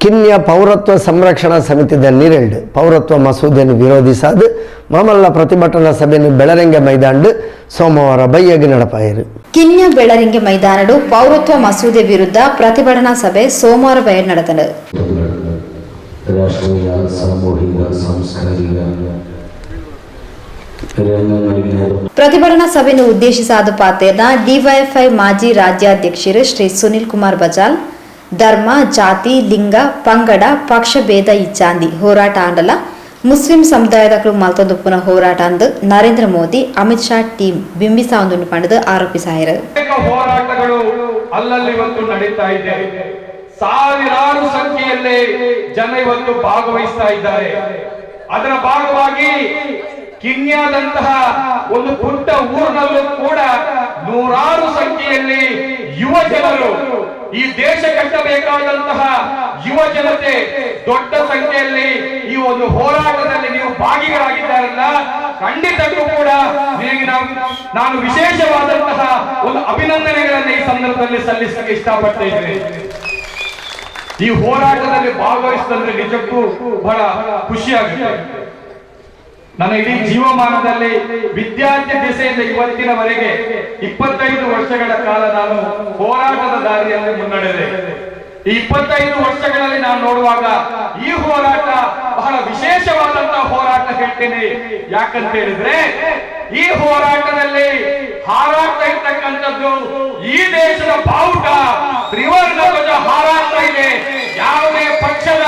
ಕಿನ್ಯ ಪೌರತ್ವ ಸಂರಕ್ಷಣಾ ಸಮಿತಿದ ನಿರೆಂಡು ಪೌರತ್ವ ಮಸೂದೆಯನ್ನು ವಿರೋಧಿಸಾದು ಮಾಮಲ್ಲ ಪ್ರತಿಭಟನಾ ಸಭೆಯನ್ನು ಬೆಳರಂಗೆ ಮೈದಾನ ಸೋಮವಾರ ಬೈಯಗೆ ನಡಪಾಯಿರು. ಕಿನ್ಯ ಬೆಳರಿಂಗೆ ಮೈದಾನಡು ಪೌರತ್ವ ಮಸೂದೆ ವಿರುದ್ಧ ಪ್ರತಿಭಟನಾ ಸಭೆ ಸೋಮವಾರ ಬಯಲು ನಡೆದನು. ರಾಷ್ಟ್ರೀಯ ಸಾಮೂಹಿಕ ಸಾಂಸ್ಕೃತಿಕ ಪ್ರತಿಭಟನಾ ಸಭೆಯನ್ನು ಉದ್ದೇಶಿಸಾದ ಪಾತೆರ್ನ ಡಿವೈಎಫ್ಐ ಮಾಜಿ ರಾಜ್ಯಾಧ್ಯಕ್ಷರು ಶ್ರೀ ಸುನಿಲ್ ಕುಮಾರ್ ಬಜಾಲ್ ಧರ್ಮ ಜಾತಿ ಲಿಂಗ ಪಂಗಡ ಪಕ್ಷ ಭೇದ ಇಚ್ಚಾಂದಿ ಹೋರಾಟ ಆಂಡಲ ಮುಸ್ಲಿಂ ಸಮುದಾಯದಗಳು ಮಲ್ತೊಂದುಪ್ಪುನ ಹೋರಾಟ ಅಂದು ನರೇಂದ್ರ ಮೋದಿ ಅಮಿತ್ ಶಾ ಟೀಮ್ ಬಿಂಬಿಸಾವೊಂದನ್ನು ಪಡೆದು ಆರೋಪಿಸಾಯಿರು. ಹೋರಾಟಗಳು ಅಲ್ಲಲ್ಲಿ ಇವತ್ತು ನಡೀತಾ ಇದೆ. ಸಾವಿರಾರು ಸಂಖ್ಯೆಯಲ್ಲಿ ಜನ ಇವತ್ತು ಭಾಗವಹಿಸ್ತಾ ಇದ್ದಾರೆ. ಅದರ ಭಾಗವಾಗಿ ಕಿನ್ಯಾದಂತಹ ಒಂದು ಪುಟ್ಟ ಊರಿನಲ್ಲೂ ಕೂಡ ನೂರಾರು ಸಂಖ್ಯೆಯಲ್ಲಿ ಯುವ ಜನರು, ಈ ದೇಶ ಕಟ್ಟಬೇಕಾದಂತಹ ಯುವ ಜನತೆ ದೊಡ್ಡ ಸಂಖ್ಯೆಯಲ್ಲಿ ಈ ಒಂದು ಹೋರಾಟದಲ್ಲಿ ನೀವು ಭಾಗಿಗಳಾಗಿದ್ದಾರಲ್ಲ, ಖಂಡಿತಕ್ಕೂ ಕೂಡ ನಿಮಗೆ ನಾನು ವಿಶೇಷವಾದಂತಹ ಒಂದು ಅಭಿನಂದನೆಗಳನ್ನು ಈ ಸಂದರ್ಭದಲ್ಲಿ ಸಲ್ಲಿಸಕ್ಕೆ ಇಷ್ಟಪಡ್ತಾ ಇದ್ದೇನೆ. ಈ ಹೋರಾಟದಲ್ಲಿ ಭಾಗವಹಿಸಿದ್ರೆ ನಿಜಕ್ಕೂ ಬಹಳ ಖುಷಿಯಾಗುತ್ತೆ. ನನ್ನ ಇಡೀ ಜೀವಮಾನದಲ್ಲಿ ವಿದ್ಯಾರ್ಥಿ ದಿಸೆಯಿಂದ ಇವತ್ತಿನವರೆಗೆ 25 ವರ್ಷಗಳ ಕಾಲ ನಾನು ಹೋರಾಟದ ದಾರಿಯಲ್ಲಿ ಮುನ್ನಡೆದೆ. ಈ 25 ವರ್ಷಗಳಲ್ಲಿ ನಾನು ನೋಡುವಾಗ ಈ ಹೋರಾಟ ಬಹಳ ವಿಶೇಷವಾದಂತಹ ಹೋರಾಟ ಹೇಳ್ತೇನೆ. ಯಾಕಂತ ಹೇಳಿದ್ರೆ ಈ ಹೋರಾಟದಲ್ಲಿ ಹಾರಾಡ್ತಾ ಇರ್ತಕ್ಕಂಥದ್ದು ಈ ದೇಶದ ಬಾವುಟ, ತ್ರಿವರ್ಣ ಧ್ವಜ ಹಾರಾಡ್ತಾ ಇದೆ. ಯಾವುದೇ ಪಕ್ಷದ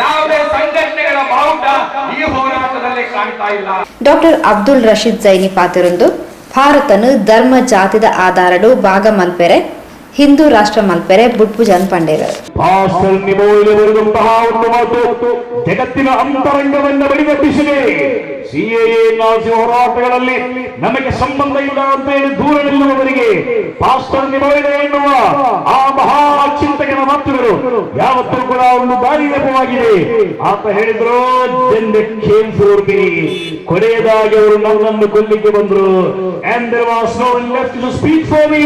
ಯಾವುದೇ ಸಂಘಟನೆಗಳ ಬಾವುಟ ಈ ಹೋರಾಟದಲ್ಲಿ ಕಾಣ್ತಾ ಇಲ್ಲ. ಡಾಕ್ಟರ್ ಅಬ್ದುಲ್ ರಶೀದ್ ಜೈನಿ ಪಾತಿರೊಂದು ಭಾರತನು ಧರ್ಮ ಜಾತಿದ ಆಧಾರಡು ಭಾಗ ಮಲ್ಪೆರೆ ಹಿಂದೂ ರಾಷ್ಟ್ರ ಮಲ್ಪೆರೆ ಬುಟ್ಪುಜನ್ ಪಂಡೇರು. ಜಗತ್ತಿನ ಅಂತರಂಗವನ್ನು ಬಡಿಗಟ್ಟಿಸಿದೆ. ಸಿಎಎ ನಾಸಿ ಹೋರಾಟಗಳಲ್ಲಿ ನಮಗೆ ಸಂಬಂಧ ಇಲ್ಲ ಅಂತ ಹೇಳಿ ದೂರ ನಿಲ್ಲುವವರಿಗೆ ಪಾಸ್ಟರ್ ನಿಮೋಯ್ಲೆ ಎನ್ನುವ ಆ ಮಹಾ ಚಿಂತಕನ ಮಾತುಗಳು ಯಾವತ್ತೂ ಕೂಡ ಒಂದು ದಾರಿದೀಪವಾಗಿದೆ. ಆತ ಹೇಳಿದ್ರು, ಕೊನೆಯದಾಗಿ ಅವರು ನನ್ನನ್ನು ಕೊಲ್ಲಿಕ್ಕೆ ಬಂದ್ರು. And there was no one left to speak for me.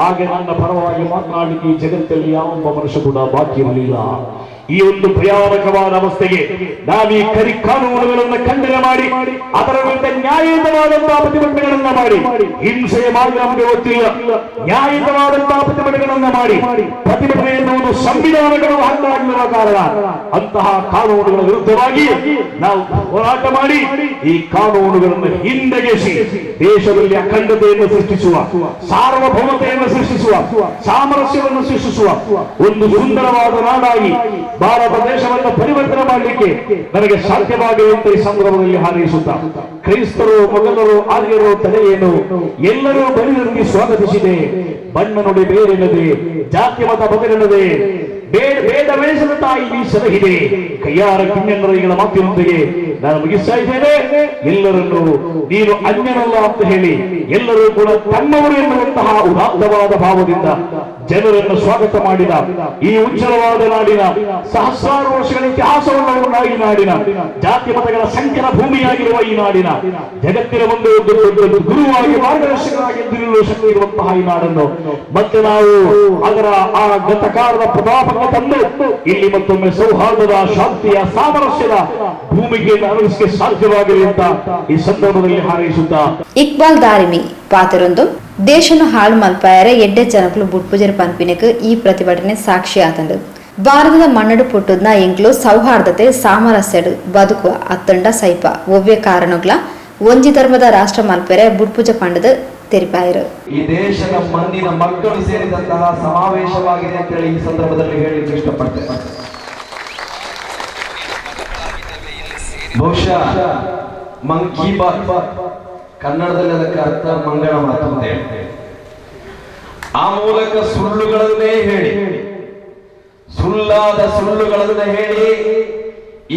ಹಾಗೆ ನನ್ನ ಪರವಾಗಿ ಮಾತನಾಡಲಿಕ್ಕೆ ಈ ಜಗತ್ತಲ್ಲಿ ಯಾವೊಬ್ಬ ಮನುಷ್ಯ ಕೂಡ ಬಾಕಿ ಇರಲಿಲ್ಲ. ಈ ಒಂದು ಭಯಾನಕವಾದ ಅವಸ್ಥೆಗೆ ನಾವೀ ಕರಿ ಕಾನೂನುಗಳನ್ನು ಖಂಡನೆ ಮಾಡಿ ಅದರ ವಿರುದ್ಧ ನ್ಯಾಯಯುತವಾದಂತಹ ಪ್ರತಿಭಟನೆಗಳನ್ನ ಮಾಡಿ, ಹಿಂಸೆಯ ಮಾರ್ಗ ನಮಗೆ ಗೊತ್ತಿಲ್ಲ, ನ್ಯಾಯಯುತವಾದಂತಹ ಪ್ರತಿಭಟನೆಗಳನ್ನ ಮಾಡಿ, ಪ್ರತಿಭಟನೆ ಎನ್ನುವುದು ಸಂವಿಧಾನಗಳು ಹಕ್ಕಾಗಿರುವ ಕಾರಣ ಅಂತಹ ಕಾನೂನುಗಳ ವಿರುದ್ಧವಾಗಿ ನಾವು ಹೋರಾಟ ಮಾಡಿ ಈ ಕಾನೂನುಗಳನ್ನು ಹಿಂದೆಗೆಸಿ ದೇಶದಲ್ಲಿ ಅಖಂಡತೆಯನ್ನು ಸೃಷ್ಟಿಸುವ, ಸಾರ್ವಭೌಮತೆಯನ್ನು ಸೃಷ್ಟಿಸುವ, ಸಾಮರಸ್ಯವನ್ನು ಸೃಷ್ಟಿಸುವ ಒಂದು ಸುಂದರವಾದ ನಾಡಾಗಿ ಭಾರತ ದೇಶವನ್ನು ಪರಿವರ್ತನೆ ಮಾಡಲಿಕ್ಕೆ ನನಗೆ ಸಾಧ್ಯವಾಗುವಂತ ಈ ಸಂದರ್ಭದಲ್ಲಿ ಹಾರೈಸುತ್ತಾ ಕ್ರೈಸ್ತರು, ಮೊಘಲರು, ಆರ್ಯರು, ತಲೆಯೇನು ಎಲ್ಲರೂ ಬಲಿದಂತೆ ಸ್ವಾಗತಿಸಿದೆ. ಬಣ್ಣ ನುಡಿ ಬೇರೆನದೆ, ಜಾತಿ ಮತ ಬದಲಿನದೆ, ಬೇಡ ವೇಷದ ತಾಯಿ ಸಲಹಿದೆ. ಕೈಯಾರ ಕಿನ್ನೆನ್ನರಗಳ ಮಾತಿನೊಂದಿಗೆ ನಾನು ಮುಗಿಸ್ತಾ ಇದ್ದೇನೆ. ಎಲ್ಲರನ್ನು ನೀನು ಅನ್ಯನಲ್ಲ ಅಂತ ಹೇಳಿ ಎಲ್ಲರೂ ಕೂಡ ತಮ್ಮವರು ಎನ್ನುವಂತಹ ಉದಾತ್ತವಾದ ಭಾವದಿಂದ ಜನರನ್ನು ಸ್ವಾಗತ ಮಾಡಿದ ಈ ಉಜ್ವಲವಾದ ನಾಡಿನ, ಸಹಸ್ರಾರು ವರ್ಷಗಳ ಇತಿಹಾಸವನ್ನು ಈ ನಾಡಿನ, ಜಾತಿ ಮತಗಳ ಸಂಖ್ಯೆಯ ಭೂಮಿಯಾಗಿರುವ ಈ ನಾಡಿನ, ಜಗತ್ತಿನ ಒಂದು ಗುರುವಾಗಿ ಮಾರ್ಗದರ್ಶಕರಾಗಿ ನಿಲ್ಲುವ ಶಕ್ತಿ ಇರುವಂತಹ ಈ ನಾಡನ್ನು ಮತ್ತೆ ನಾವು ಅದರ ಆ ಗತಕಾಲದ ಪ್ರತಾಪಕ್ಕೆ ತಂದು ಇಲ್ಲಿ ಮತ್ತೊಮ್ಮೆ ಸೌಹಾರ್ದದ, ಶಾಂತಿಯ, ಸಾಮರಸ್ಯದ ಭೂಮಿಗೆ ಅರಳಿಸಕ್ಕೆ ಸಾಧ್ಯವಾಗಲಿ ಅಂತ ಈ ಸಂದರ್ಭದಲ್ಲಿ ಹಾರೈಸುತ್ತಾ ಇಕ್ಬಾಲ್ ದಾರಿಮಿ ಪಾತ್ರರೊಂದು ದೇಶನು ಹಾಳು ಮಲ್ಪಾಯರೆ ಎಡ್ಡೆ ಜನಗಳು ಬುಟ್ಪುಜರ್ ಪಂಪಿನಕ್ಕೆ ಈ ಪ್ರತಿಭಟನೆ ಸಾಕ್ಷಿ ಆತಂಡು. ಭಾರತದ ಮಣ್ಣಡು ಪುಟ್ಟದ್ನ ಎಂಕ್ಲು ಸೌಹಾರ್ದತೆ, ಸಾಮರಸ್ಯಡು ಬದುಕುವ ಅತ್ತಂಡ ಸೈಪ ಒವ್ವೆ ಕಾರಣಗಳ ಒಂಜಿ ಧರ್ಮದ ರಾಷ್ಟ್ರ ಮಲ್ಪೆರೆ ಬುಟ್ಪುಜ ಪಂಡದ ತೆರಿಪಾಯರು. ಈ ದೇಶದ ಮಣ್ಣಿನ ಮಕ್ಕಳು ಸೇರಿದಂತಹ ಸಮಾವೇಶವಾಗಿದೆ ಅಂತ ಹೇಳಿ ಈ ಸಂದರ್ಭದಲ್ಲಿ ಹೇಳಲಿಕ್ಕೆ ಇಷ್ಟಪಡ್ತೇನೆ. ಬಹುಶಃ ಮನ್ ಕಿ ಬಾತ್ ಕನ್ನಡದಲ್ಲಿ ಅದಕ್ಕೆ ಅರ್ಥ ಮಂಗಳ ಮಾತು ಅಂತ ಹೇಳ್ತೇವೆ. ಆ ಮೂಲಕ ಸುಳ್ಳುಗಳನ್ನೇ ಹೇಳಿ, ಸುಳ್ಳಾದ ಸುಳ್ಳುಗಳನ್ನು ಹೇಳಿ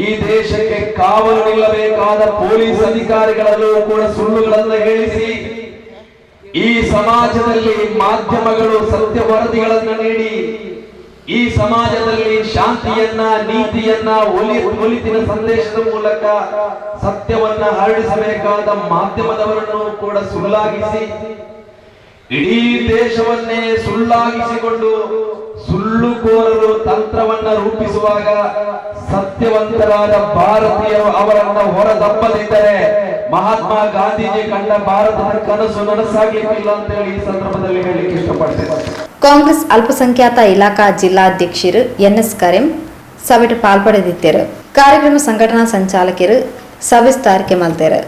ಈ ದೇಶಕ್ಕೆ ಕಾವಲು ನಿಲ್ಲಬೇಕಾದ ಪೊಲೀಸ್ ಅಧಿಕಾರಿಗಳಲ್ಲೂ ಕೂಡ ಸುಳ್ಳುಗಳನ್ನು ಹೇಳಿಸಿ ಈ ಸಮಾಜದಲ್ಲಿ ಮಾಧ್ಯಮಗಳು ಸತ್ಯ ವರದಿಗಳನ್ನು ನೀಡಿ ಈ ಸಮಾಜದಲ್ಲಿ ಶಾಂತಿಯನ್ನ, ನೀತಿಯನ್ನ, ಒಲಿತಿನ ಸಂದೇಶದ ಮೂಲಕ ಸತ್ಯವನ್ನ ಹರಡಿಸಬೇಕಾದ ಮಾಧ್ಯಮದವರನ್ನು ಕೂಡ ಸುಳ್ಳಾಗಿಸಿ ಇಡೀ ದೇಶವನ್ನೇ ಸುಳ್ಳಾಗಿಸಿಕೊಂಡು ಸುಳ್ಳುಕೋರರು ತಂತ್ರವನ್ನ ರೂಪಿಸುವಾಗ ಸತ್ಯವಂತರಾದ ಭಾರತೀಯರು ಅವರನ್ನ ಹೊರದಬ್ಬದಿದ್ದರೆ ಮಹಾತ್ಮ ಗಾಂಧೀಜಿ ಕಂಡ ಭಾರತದ ಕನಸು ನನಸಾಗಲಿಕ್ಕಿಲ್ಲ ಅಂತ ಹೇಳಿ ಈ ಸಂದರ್ಭದಲ್ಲಿ ಹೇಳಲಿಕ್ಕೆ ಇಷ್ಟಪಡ್ತೇನೆ. ಕಾಂಗ್ರೆಸ್ ಅಲ್ಪಸಂಖ್ಯಾತ ಇಲಾಖಾ ಜಿಲ್ಲಾಧ್ಯಕ್ಷರು ಎನ್ಎಸ್ ಕರೀಂ ಸಭೆಟ್ ಪಾಲ್ಪಡೆದಿದ್ದರು. ಕಾರ್ಯಕ್ರಮ ಸಂಘಟನಾ ಸಂಚಾಲಕರು ಸವಿಸ್ತಾರಿಕೆ ಮಲ್ತೇರು.